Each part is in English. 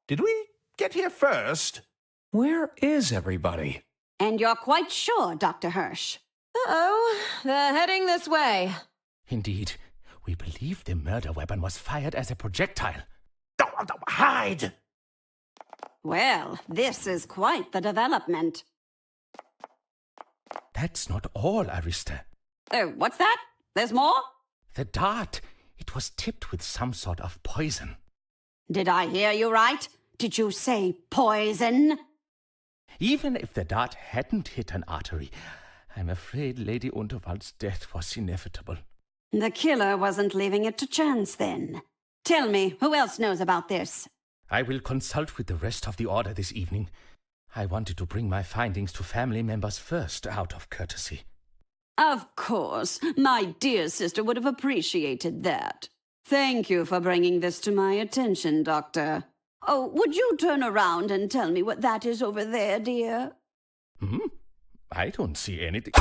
Did we get here first? Where is everybody? And you're quite sure, Dr. Hirsch? Uh-oh, they're heading this way. Indeed, we believe the murder weapon was fired as a projectile. Hide! Well, this is quite the development. That's not all, Arista. Oh, what's that? There's more? The dart, it was tipped with some sort of poison. Did I hear you right? Did you say poison? Even if the dart hadn't hit an artery, I'm afraid Lady Unterwald's death was inevitable. The killer wasn't leaving it to chance, then. Tell me, who else knows about this? I will consult with the rest of the Order this evening. I wanted to bring my findings to family members first, out of courtesy. Of course. My dear sister would have appreciated that. Thank you for bringing this to my attention, Doctor. Oh, would you turn around and tell me what that is over there, dear? I don't see anything.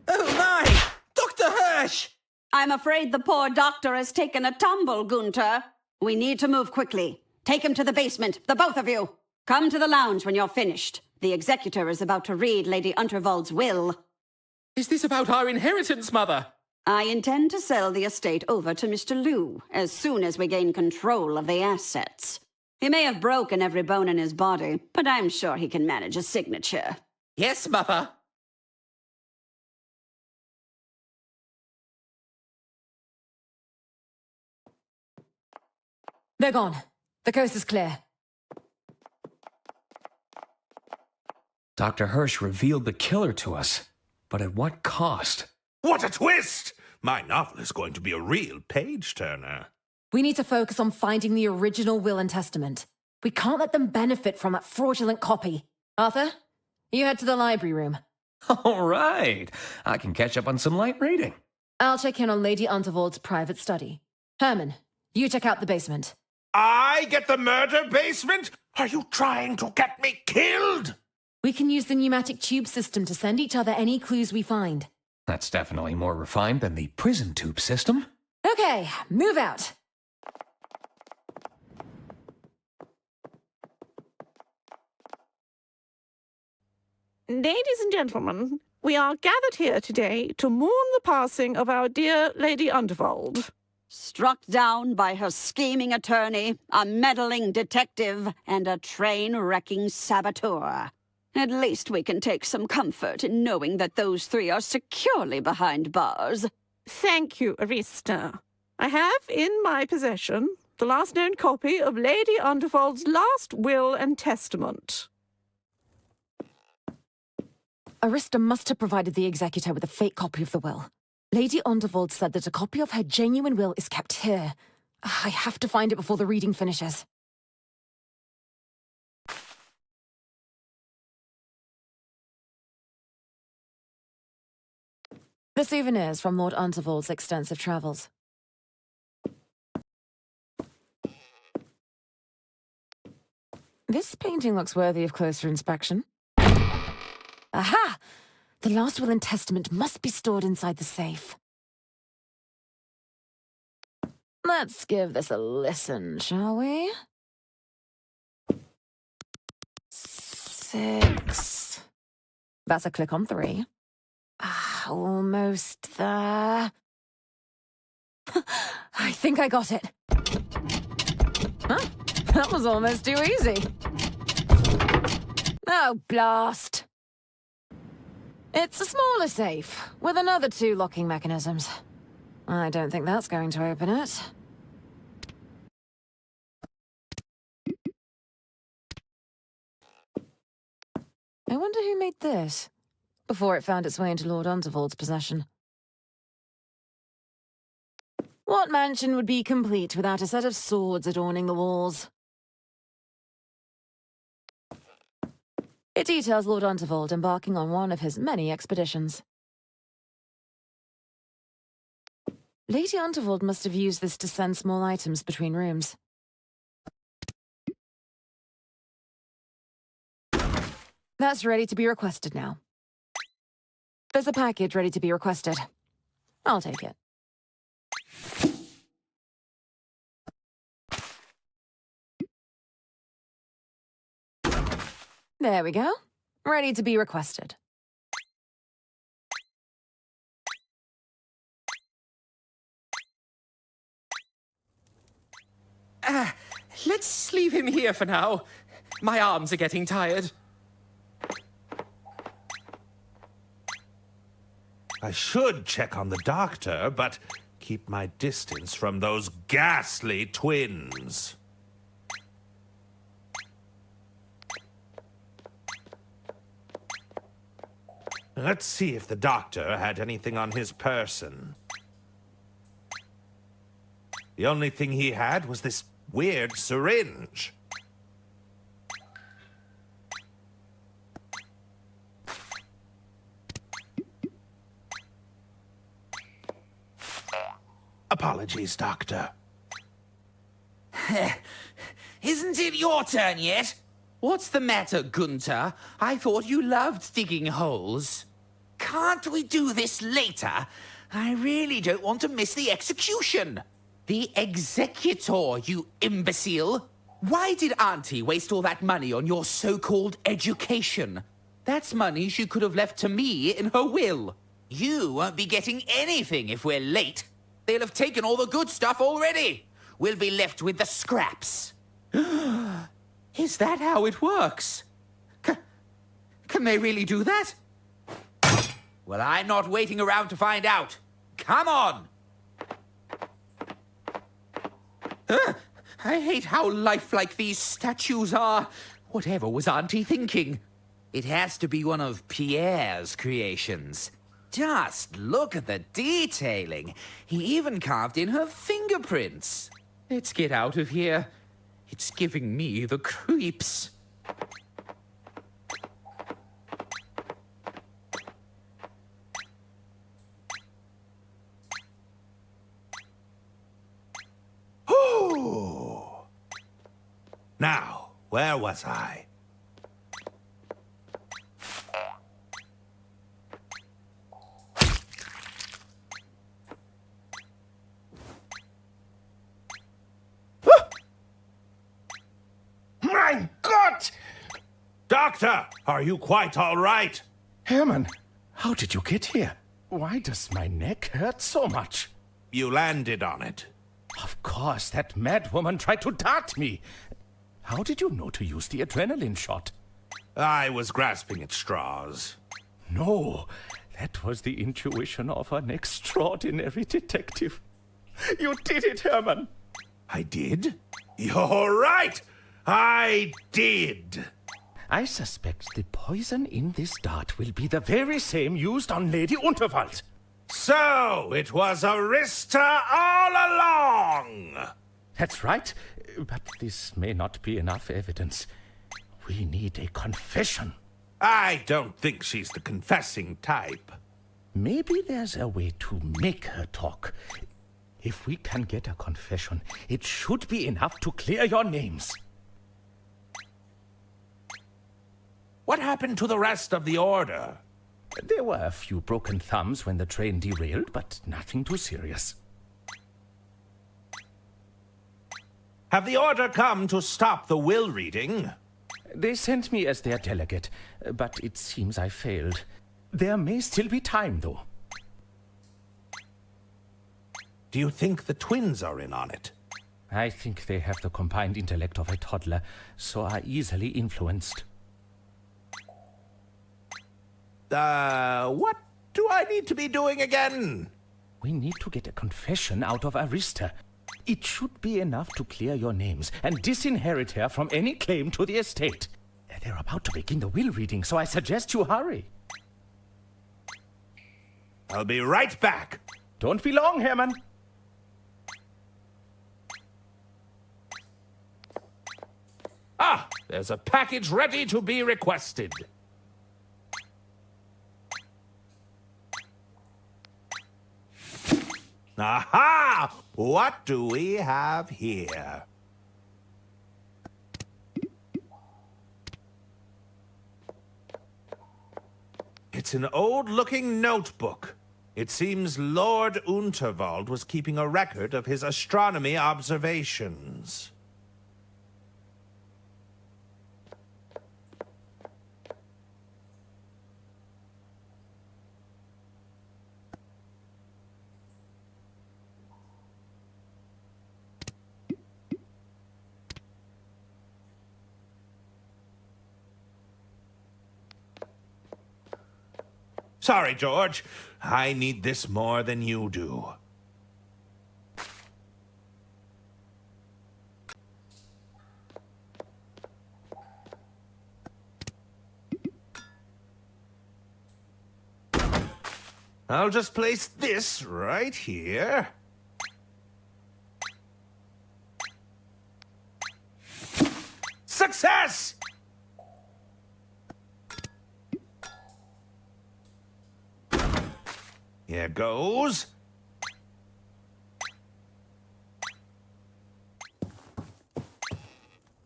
Oh my! Dr. Hirsch! I'm afraid the poor doctor has taken a tumble, Gunther. We need to move quickly. Take him to the basement, the both of you. Come to the lounge when you're finished. The executor is about to read Lady Unterwald's will. Is this about our inheritance, Mother? I intend to sell the estate over to Mr. Liu as soon as we gain control of the assets. He may have broken every bone in his body, but I'm sure he can manage a signature. Yes, Mother. They're gone. The coast is clear. Dr. Hirsch revealed the killer to us, but at what cost? What a twist! My novel is going to be a real page-turner. We need to focus on finding the original will and testament. We can't let them benefit from that fraudulent copy. Arthur, you head to the library room. All right. I can catch up on some light reading. I'll check in on Lady Unterwald's private study. Herman, you check out the basement. I get the murder basement? Are you trying to get me killed? We can use the pneumatic tube system to send each other any clues we find. That's definitely more refined than the prison tube system. Okay, move out. Ladies and gentlemen, we are gathered here today to mourn the passing of our dear Lady Unterwald. Struck down by her scheming attorney, a meddling detective, and a train-wrecking saboteur. At least we can take some comfort in knowing that those three are securely behind bars. Thank you, Arista. I have in my possession the last known copy of Lady Unterwald's last will and testament. Arista must have provided the executor with a fake copy of the will. Lady Unterwald said that a copy of her genuine will is kept here. I have to find it before the reading finishes. The souvenirs from Lord Unterwald's extensive travels. This painting looks worthy of closer inspection. Aha! The last will and testament must be stored inside the safe. Let's give this a listen, shall we? 6. That's a click on 3. Almost there. I think I got it. Huh? That was almost too easy. Oh, blast. It's a smaller safe, with another 2 locking mechanisms. I don't think that's going to open it. I wonder who made this, before it found its way into Lord Unterwald's possession. What mansion would be complete without a set of swords adorning the walls? It details Lord Unterwald embarking on one of his many expeditions. Lady Unterwald must have used this to send small items between rooms. That's ready to be requested now. There's a package ready to be requested. I'll take it. There we go. Ready to be requested. Let's leave him here for now. My arms are getting tired. I should check on the doctor, but keep my distance from those ghastly twins. Let's see if the doctor had anything on his person. The only thing he had was this weird syringe. Apologies, Doctor. Isn't it your turn yet? What's the matter, Gunter? I thought you loved digging holes. Can't we do this later? I really don't want to miss the execution. The executor, you imbecile. Why did Auntie waste all that money on your so-called education? That's money she could have left to me in her will. You won't be getting anything if we're late. They'll have taken all the good stuff already. We'll be left with the scraps. Is that how it works? Can they really do that? Well, I'm not waiting around to find out. Come on! I hate how lifelike these statues are. Whatever was Auntie thinking? It has to be one of Pierre's creations. Just look at the detailing. He even carved in her fingerprints. Let's get out of here. It's giving me the creeps. Ooh. Now, where was I? My God! Doctor, are you quite all right? Herman, how did you get here? Why does my neck hurt so much? You landed on it. Of course, that mad woman tried to dart me. How did you know to use the adrenaline shot? I was grasping at straws. No, that was the intuition of an extraordinary detective. You did it, Herman. I did? You're right! I did! I suspect the poison in this dart will be the very same used on Lady Unterwald. So, it was Arista all along! That's right, but this may not be enough evidence. We need a confession. I don't think she's the confessing type. Maybe there's a way to make her talk. If we can get a confession, it should be enough to clear your names. What happened to the rest of the order? There were a few broken thumbs when the train derailed, but nothing too serious. Have the order come to stop the will reading? They sent me as their delegate, but it seems I failed. There may still be time, though. Do you think the twins are in on it? I think they have the combined intellect of a toddler, so are easily influenced. What do I need to be doing again? We need to get a confession out of Arista. It should be enough to clear your names and disinherit her from any claim to the estate. They're about to begin the will reading, so I suggest you hurry. I'll be right back. Don't be long, Herman. Ah, there's a package ready to be requested. Aha! What do we have here? It's an old-looking notebook. It seems Lord Unterwald was keeping a record of his astronomy observations. Sorry, George. I need this more than you do. I'll just place this right here. Success! Here goes.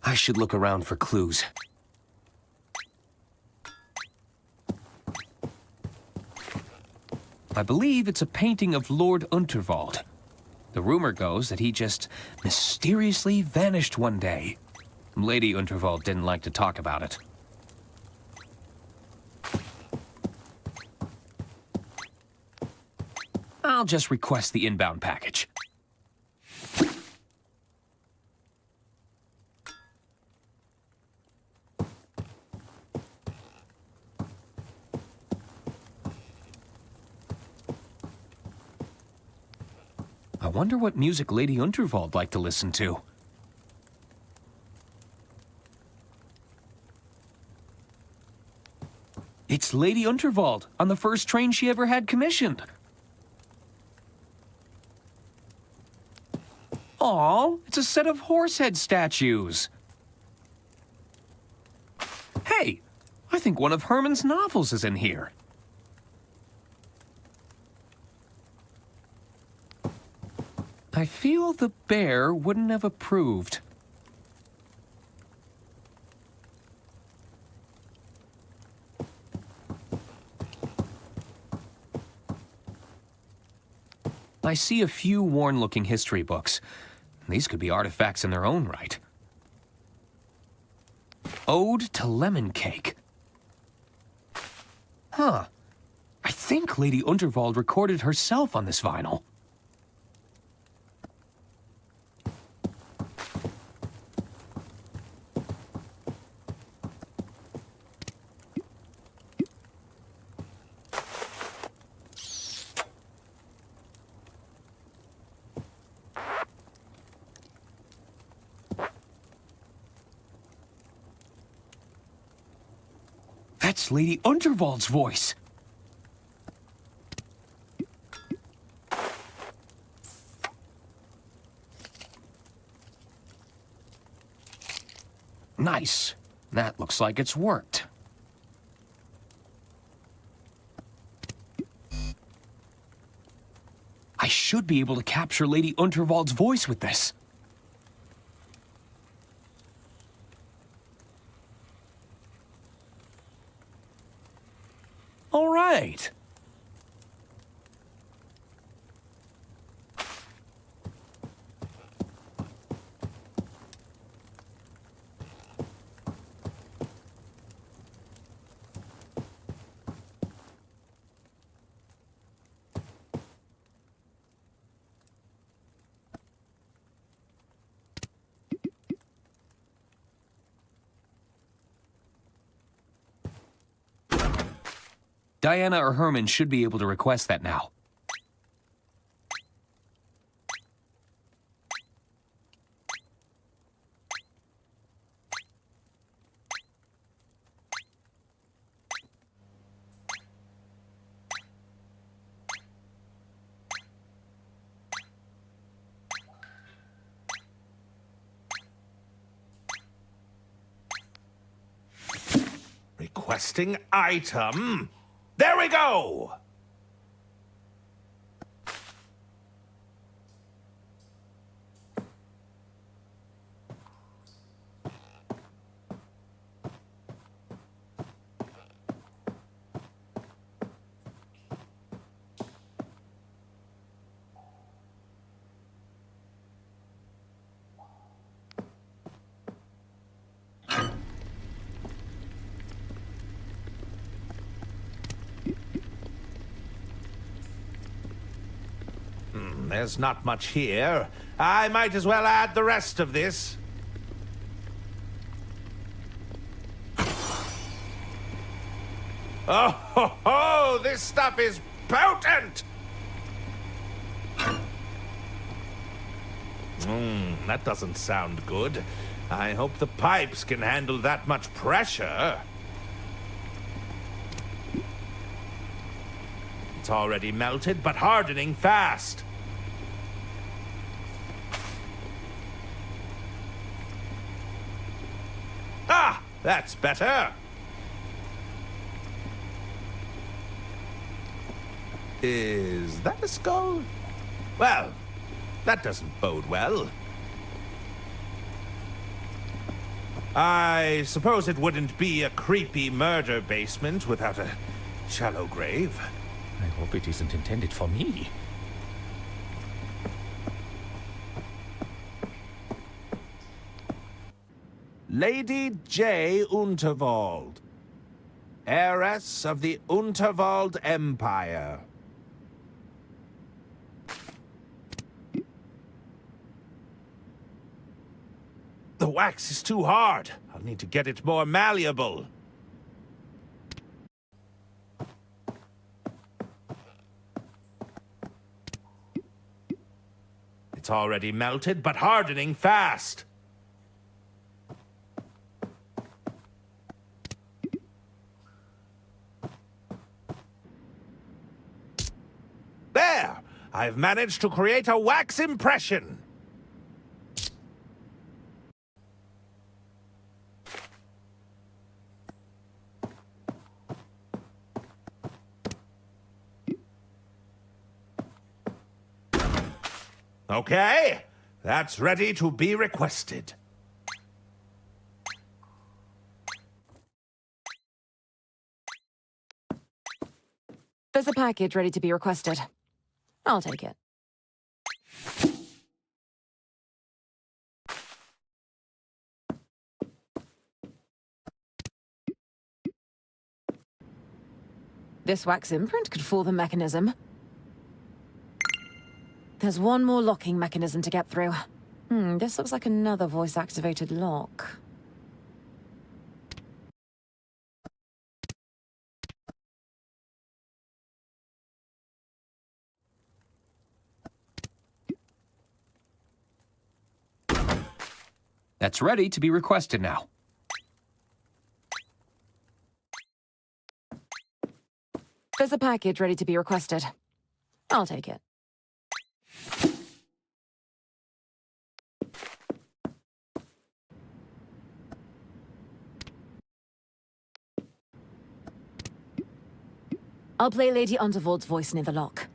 I should look around for clues. I believe it's a painting of Lord Unterwald. The rumor goes that he just mysteriously vanished one day. Lady Unterwald didn't like to talk about it. I'll just request the inbound package. I wonder what music Lady Unterwald liked to listen to. It's Lady Unterwald on the first train she ever had commissioned. Aw, it's a set of horsehead statues. Hey, I think one of Herman's novels is in here. I feel the bear wouldn't have approved. I see a few worn-looking history books. These could be artifacts in their own right. Ode to Lemon Cake. Huh. I think Lady Unterwald recorded herself on this vinyl. That's Lady Unterwald's voice. Nice. That looks like it's worked. I should be able to capture Lady Unterwald's voice with this. All right. Diana or Herman should be able to request that now. Requesting item. There we go! There's not much here. I might as well add the rest of this. Oh, ho, ho! Oh, this stuff is potent! That doesn't sound good. I hope the pipes can handle that much pressure. It's already melted, but hardening fast. Ah, that's better. Is that a skull? Well, that doesn't bode well. I suppose it wouldn't be a creepy murder basement without a shallow grave. I hope it isn't intended for me. Lady J. Unterwald, heiress of the Unterwald Empire. The wax is too hard. I'll need to get it more malleable. It's already melted, but hardening fast. There! I've managed to create a wax impression. Okay, that's ready to be requested. There's a package ready to be requested. I'll take it. This wax imprint could fool the mechanism. There's one more locking mechanism to get through. This looks like another voice-activated lock. That's ready to be requested now. There's a package ready to be requested. I'll take it. I'll play Lady Unterwald's voice near the lock.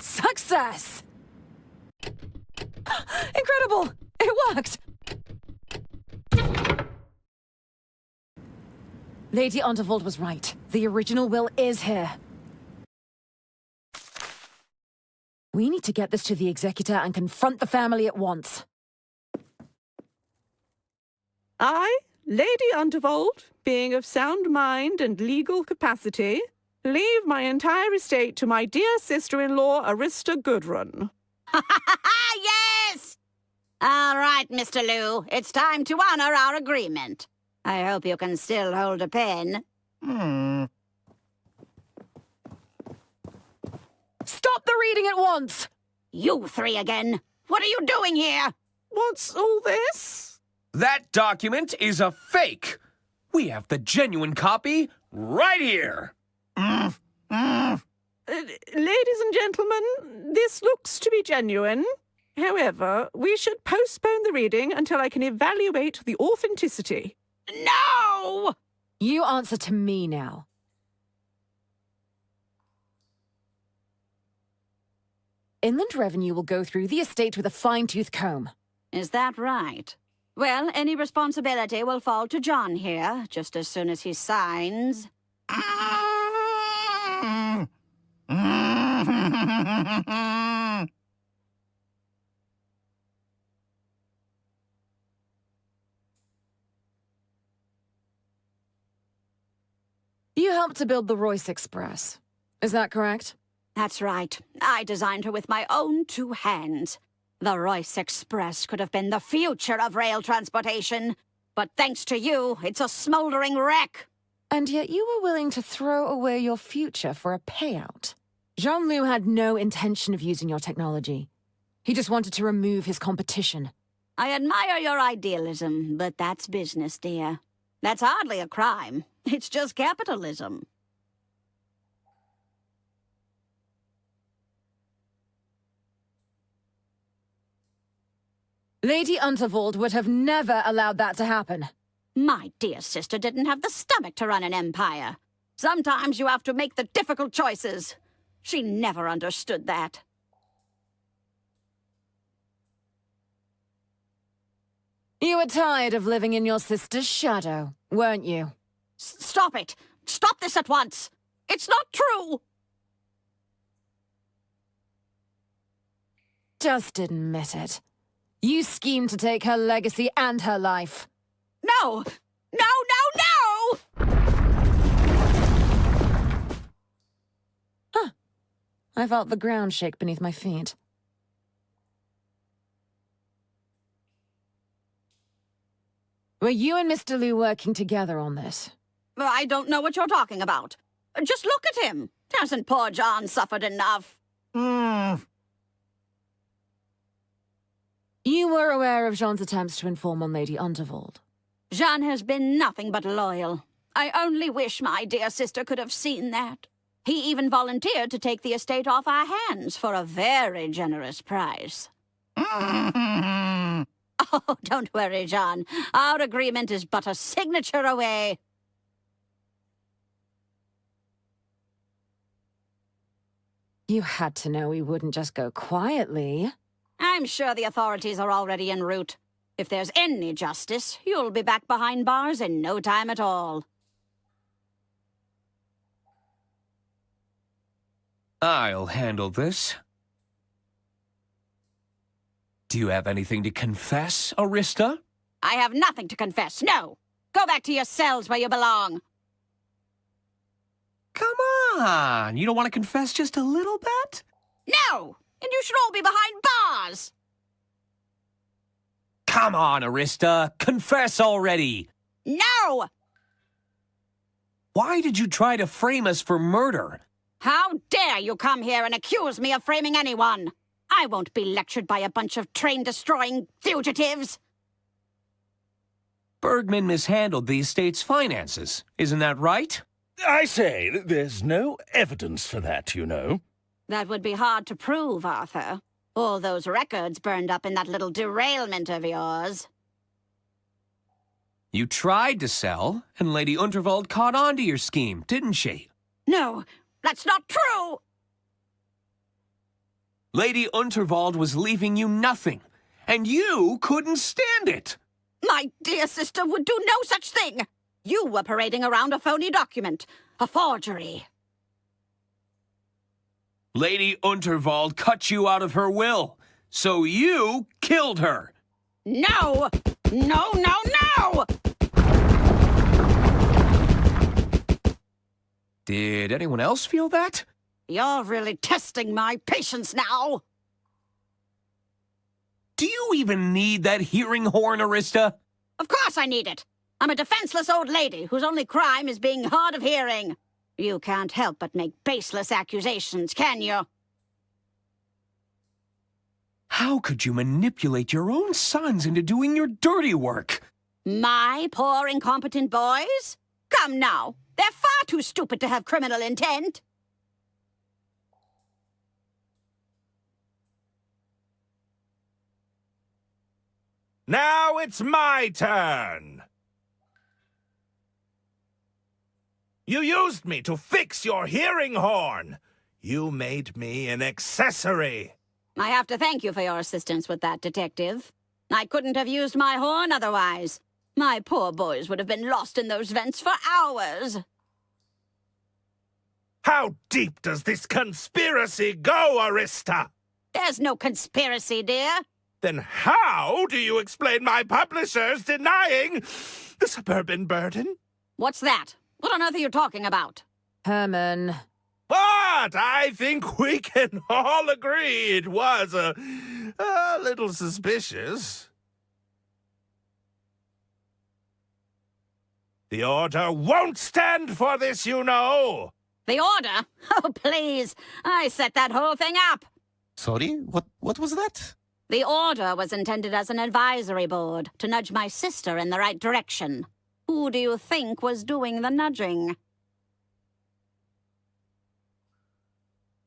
Success! Incredible! It worked! Lady Unterwald was right. The original will is here. We need to get this to the executor and confront the family at once. I, Lady Unterwald, being of sound mind and legal capacity, leave my entire estate to my dear sister-in-law, Arista Gudrun. Yes! All right, Mr. Liu. It's time to honor our agreement. I hope you can still hold a pen. Stop the reading at once! You three again. What are you doing here? What's all this? That document is a fake. We have the genuine copy right here. Ladies and gentlemen, this looks to be genuine. However, we should postpone the reading until I can evaluate the authenticity. No! You answer to me now. Inland Revenue will go through the estate with a fine-tooth comb. Is that right? Well, any responsibility will fall to John here, just as soon as he signs. You helped to build the Royce Express. Is that correct? That's right. I designed her with my own 2 hands. The Royce Express could have been the future of rail transportation. But thanks to you, it's a smoldering wreck. And yet you were willing to throw away your future for a payout. Jean-Loup had no intention of using your technology. He just wanted to remove his competition. I admire your idealism, but that's business, dear. That's hardly a crime. It's just capitalism. Lady Unterwald would have never allowed that to happen. My dear sister didn't have the stomach to run an empire. Sometimes you have to make the difficult choices. She never understood that. You were tired of living in your sister's shadow, weren't you? Stop it! Stop this at once! It's not true! Just admit it. You schemed to take her legacy and her life. No! No, no, no! Huh. I felt the ground shake beneath my feet. Were you and Mr. Liu working together on this? I don't know what you're talking about. Just look at him. Hasn't poor John suffered enough? You were aware of Jean's attempts to inform on Lady Unterwald. Jean has been nothing but loyal. I only wish my dear sister could have seen that. He even volunteered to take the estate off our hands for a very generous price. Oh, don't worry, Jean. Our agreement is but a signature away. You had to know we wouldn't just go quietly. I'm sure the authorities are already en route. If there's any justice, you'll be back behind bars in no time at all. I'll handle this. Do you have anything to confess, Arista? I have nothing to confess, no. Go back to your cells where you belong. Come on! You don't want to confess just a little bit? No! And you should all be behind bars! Come on, Arista! Confess already! No! Why did you try to frame us for murder? How dare you come here and accuse me of framing anyone? I won't be lectured by a bunch of train-destroying fugitives. Bergman mishandled the estate's finances. Isn't that right? I say, there's no evidence for that, you know. That would be hard to prove, Arthur. All those records burned up in that little derailment of yours. You tried to sell, and Lady Unterwald caught on to your scheme, didn't she? No, that's not true! Lady Unterwald was leaving you nothing, and you couldn't stand it! My dear sister would do no such thing! You were parading around a phony document, a forgery. Lady Unterwald cut you out of her will, so you killed her! No! No, no, no! Did anyone else feel that? You're really testing my patience now. Do you even need that hearing horn, Arista? Of course I need it. I'm a defenseless old lady whose only crime is being hard of hearing. You can't help but make baseless accusations, can you? How could you manipulate your own sons into doing your dirty work? My poor incompetent boys? Come now, they're far too stupid to have criminal intent. Now it's my turn! You used me to fix your hearing horn! You made me an accessory! I have to thank you for your assistance with that, Detective. I couldn't have used my horn otherwise. My poor boys would have been lost in those vents for hours. How deep does this conspiracy go, Arista? There's no conspiracy, dear. Then how do you explain my publishers denying the suburban burden? What's that? What on earth are you talking about? Herman, But I think we can all agree it was a little suspicious. The Order won't stand for this, you know. The Order? Oh, please. I set that whole thing up. Sorry? What was that? The Order was intended as an advisory board to nudge my sister in the right direction. Who do you think was doing the nudging?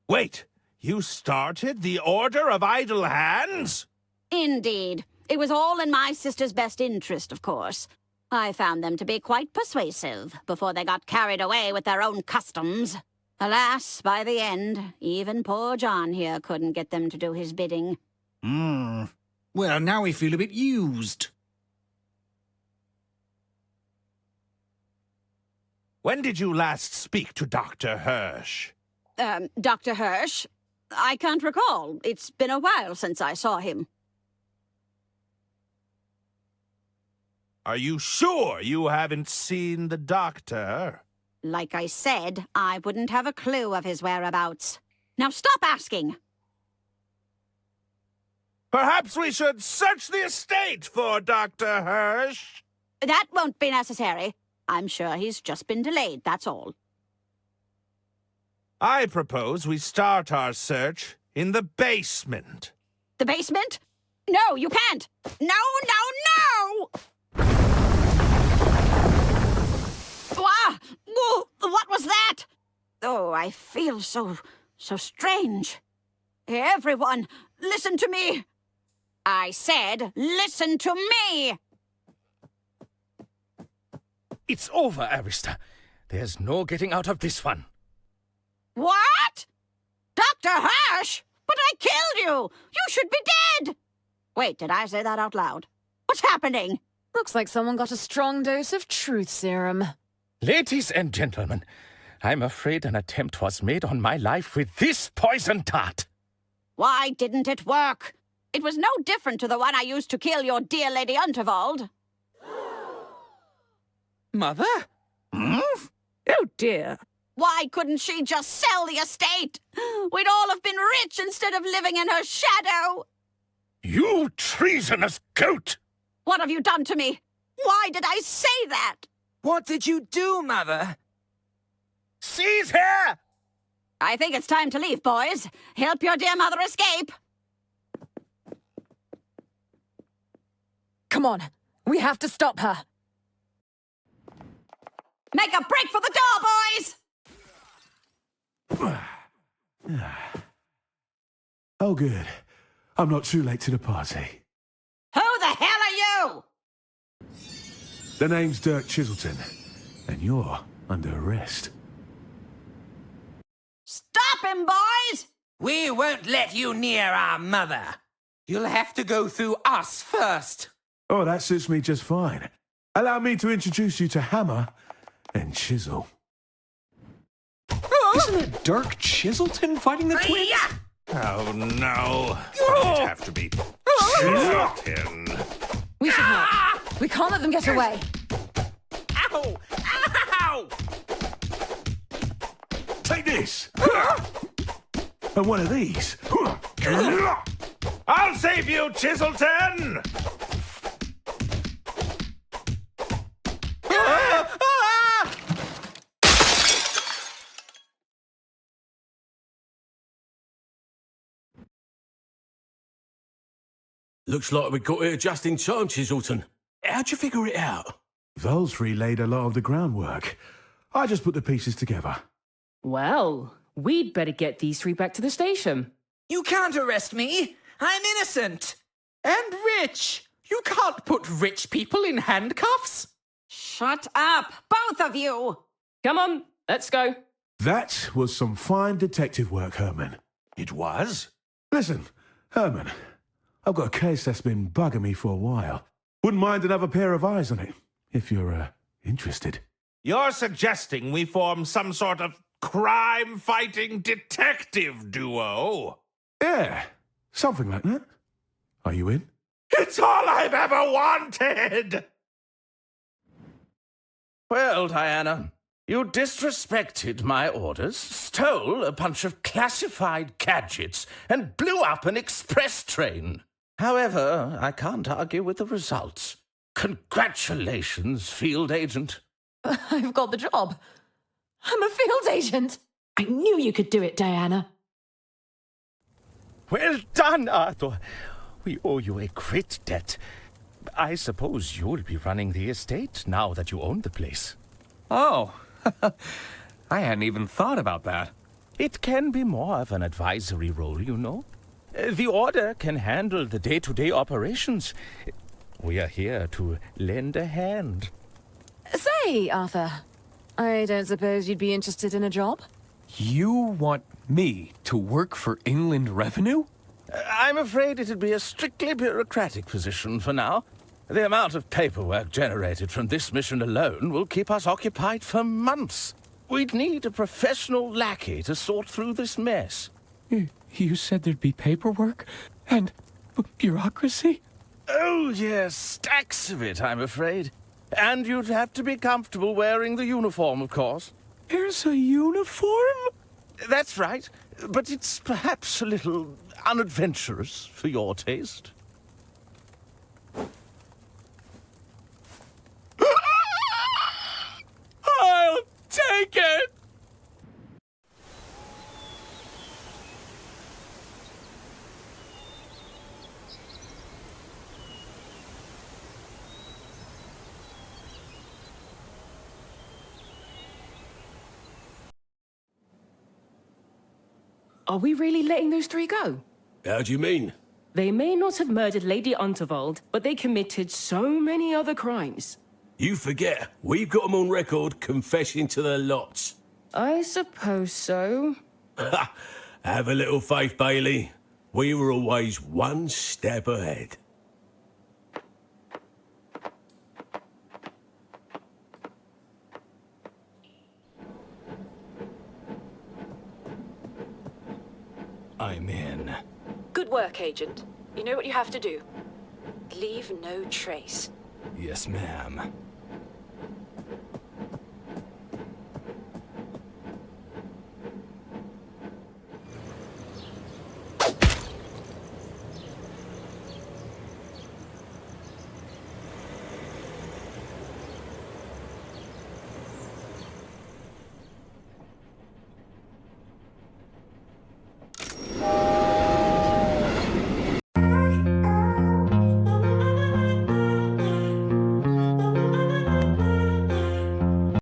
Wait, you started the Order of Idle Hands? Indeed. It was all in my sister's best interest, of course. I found them to be quite persuasive before they got carried away with their own customs. Alas, by the end, even poor John here couldn't get them to do his bidding. Well, now we feel a bit used. When did you last speak to Dr. Hirsch? Dr. Hirsch? I can't recall. It's been a while since I saw him. Are you sure you haven't seen the doctor? Like I said, I wouldn't have a clue of his whereabouts. Now stop asking! Perhaps we should search the estate for Dr. Hirsch. That won't be necessary. I'm sure he's just been delayed, that's all. I propose we start our search in the basement. The basement? No, you can't! No, no, no! Ah! Whoa, what was that? Oh, I feel so strange. Everyone, listen to me. I said, listen to me. It's over, Arista. There's no getting out of this one. What? Dr. Hirsch? But I killed you! You should be dead! Wait, did I say that out loud? What's happening? Looks like someone got a strong dose of truth serum. Ladies and gentlemen, I'm afraid an attempt was made on my life with this poison dart. Why didn't it work? It was no different to the one I used to kill your dear Lady Unterwald. Mother? Oh, dear. Why couldn't she just sell the estate? We'd all have been rich instead of living in her shadow. You treasonous goat! What have you done to me? Why did I say that? What did you do, Mother? Seize her! I think it's time to leave, boys. Help your dear mother escape. Come on, we have to stop her. Make a break for the door, boys! Oh, good. I'm not too late to the party. Who the hell are you? The name's Dirk Chiselton, and you're under arrest. Stop him, boys! We won't let you near our mother. You'll have to go through us first. Oh, that suits me just fine. Allow me to introduce you to Hammer and Chisel. Isn't it Dirk Chiselton fighting the twins? Oh, no. It'd have to be Chiselton. We should not. We can't let them get away. Ow! Ow! Take this! And one of these. I'll save you, Chiselton! Looks like we got here just in time, Chiselton. How'd you figure it out? Those three laid a lot of the groundwork. I just put the pieces together. Well, we'd better get these three back to the station. You can't arrest me. I'm innocent. And rich. You can't put rich people in handcuffs. Shut up, both of you! Come on, let's go. That was some fine detective work, Herman. It was? Listen, Herman, I've got a case that's been bugging me for a while. Wouldn't mind another pair of eyes on it, if you're, interested. You're suggesting we form some sort of crime-fighting detective duo? Yeah, something like that. Are you in? It's all I've ever wanted! Well, Diana, You disrespected my orders, stole a bunch of classified gadgets, and blew up an express train. However, I can't argue with the results. Congratulations, field agent. I've got the job. I'm a field agent. I knew you could do it, Diana. Well done, Arthur. We owe you a great debt. I suppose you'll be running the estate now that you own the place. Oh, I hadn't even thought about that. It can be more of an advisory role, you know. The Order can handle the day-to-day operations. We are here to lend a hand. Say, Arthur, I don't suppose you'd be interested in a job? You want me to work for Inland Revenue? I'm afraid it'd be a strictly bureaucratic position for now. The amount of paperwork generated from this mission alone will keep us occupied for months. We'd need a professional lackey to sort through this mess. You said there'd be paperwork and bureaucracy? Oh, yes, stacks of it, I'm afraid. And you'd have to be comfortable wearing the uniform, of course. There's a uniform? That's right, but it's perhaps a little unadventurous for your taste. I'll take it! Are we really letting those three go? How do you mean? They may not have murdered Lady Unterwald, but they committed so many other crimes. You forget, we've got them on record confessing to their lots. I suppose so. Have a little faith, Bailey. We were always one step ahead. I'm in. Good work, Agent. You know what you have to do. Leave no trace. Yes, ma'am.